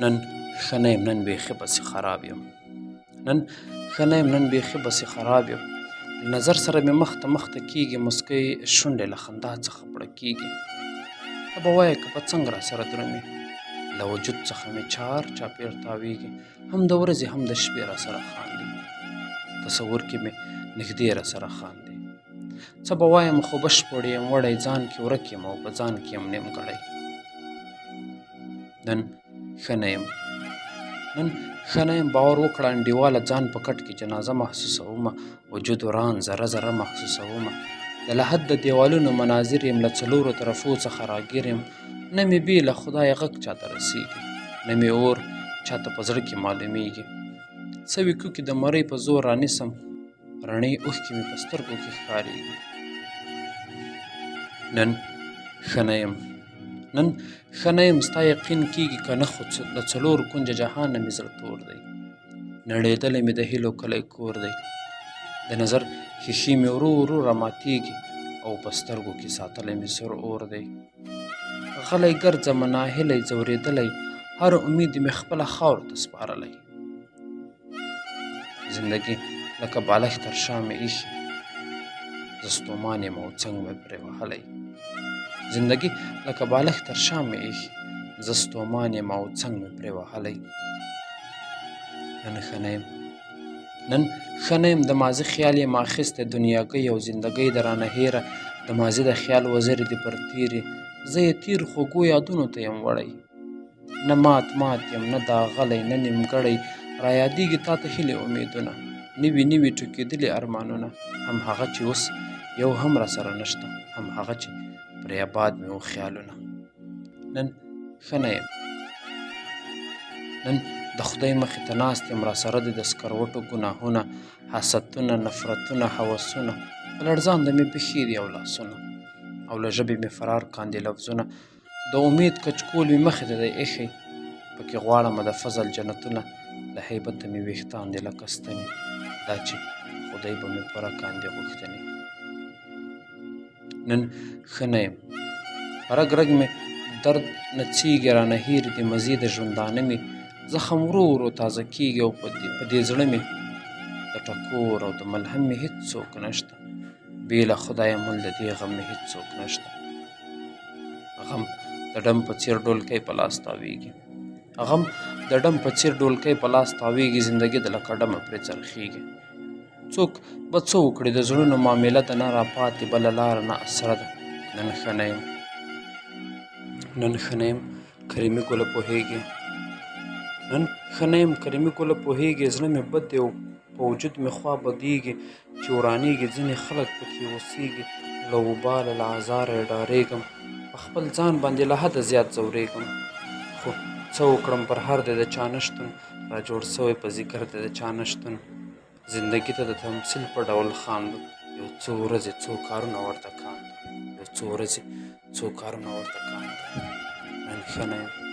نن ښه نه یم، نن بیخي بسې خراب یم. نن ښه نه یم، نن بیخي بسې خراب یم. له نظر سره مې مخ ته مخ ته کېږي، مسکۍ شونډې له خندا څخه پړه کېږي. ته به وایې که په څنګ را سره درومې، له وجود څخه مې چار چاپېر تاویږي. هم د ورځې هم د شپې را سره خاندي، تصور کې مې نږدې را سره خاندي. څه به وایم خو بشپړ یم وړی، ځان کې ورک یم او په ځان کې یم نیمګړی. نن ښه نه یم، نن ښه نه یم. باور وکړه انډیواله، ځان په کټ کې جنازه محسوسومه، وجود وران ذره ذره محسوسومه. د لحد د دیوالونو مناظر یم، له څلورو طرفو څخه راګیر یم. نه مې بې له خدایه غږ چاته رسیږي، نه مې اور چاته په زړه کې معلومیږي. څه ویکو کې د مرۍ په زور رانیسم، رڼې اوښکې مې په سترګو کې ښکارېږي. نن ښه نه یم، نن ښه نه یم. ستا یقین کېږي که نه، خو د څلور کونجه جهان نه مې زړه تور دی. نړېدلی مې د هیلو کلی کور دی. د نظر ښیښې مې ورو ورو راماتېږي، او په سترګو کې ساتلی مې سور اور دی. غلی ګرځمه ناهیلی ځورېدلی، هر امید مې خپله خاورو ته سپارلی. زندګي لکه بالښت تر شا مې ایښي، زه ستومان یم او څنګ مې پرې وهلی. زندګي لکه بالښت تر شا مې ایښي، زه ستومان یم او څنګ مې پرې وهلی. نن ښه نه یم، نن ښه نه یم. د ماضي خیال یم اخیستی، دنیاګۍ او زندګۍ د رانه هېره. د ماضي د خیال وزرې دي پر تېرې، زه یې تېر خوږو یادونو ته یم وړی. نه مات یم، نه داغلی، نه نیمګړی. رایادېږي تا ته هیلې امیدونه، نوي نوي ټوکېدلي ارمانونه. هم هغه چې اوس یو هم را سره نشته، هم هغه چې پرې آباد مې و خیالونه. نن ښه نه یم، نن د خدای مخې ته ناست یم، را سره دي د سکروټو ګناهونه، حسدونه، نفرتونه، هوسونه. په لړزانده مې پښې دي او لاسونه، او له ژبې مې فرار کاندي لفظونه. د امید کچکول مې مخې ته دی ایښی، پکې غواړمه د فضل جنتونه. له هیبته مې ویښتان دي لکه ستنې، دا چې خدای به مې پوره کاندي غوښتنې. نن ښه نه یم، رګ رګ مې درد نڅېږي، رانه هېرې دي مزې د ژوندانه مې. زخم ورو ورو تازه کېږي، او په دې زړه مې د ټکور او د ملهم مې هېڅوک نشته. بې له خدایه مل د دې غم مې هېڅوک نشته. غم د ډم په څېر ډولکی په لاس تاویږي، غم د ډم په څېر ډولکی په لاس تاویږي. زندګي د لکه ډمه پرې څرخېږي. څوک به څه وکړي، د زړونو معامله ده، نه راپاتې بله لاره نه اسره ده. نن ښه نه یم، نن ښه نه یم. کریمي ګله پوهېږې، نن ښه نه یم. کریمي ګله پوهېږې، زړه مې بد دی او په وجود مې خوا بدېږي، چې ورانېږي ځینې خلک پکې اوسېږي. له وباله له ازاره یې ډارېږم، په خپل ځان باندې له حده زیات ځورېږم. خو څه وکړم، پر هر دی د چا نشتون، را جوړ سوی په ځیګر دی د چا نشتون. زندګي ته د تمثیل په ډول خاندو، یو څو ورځې څو کارونه ورته کاندو، یو څو ورځې څو کارونه ورته کاندو. نن ښه نه یم.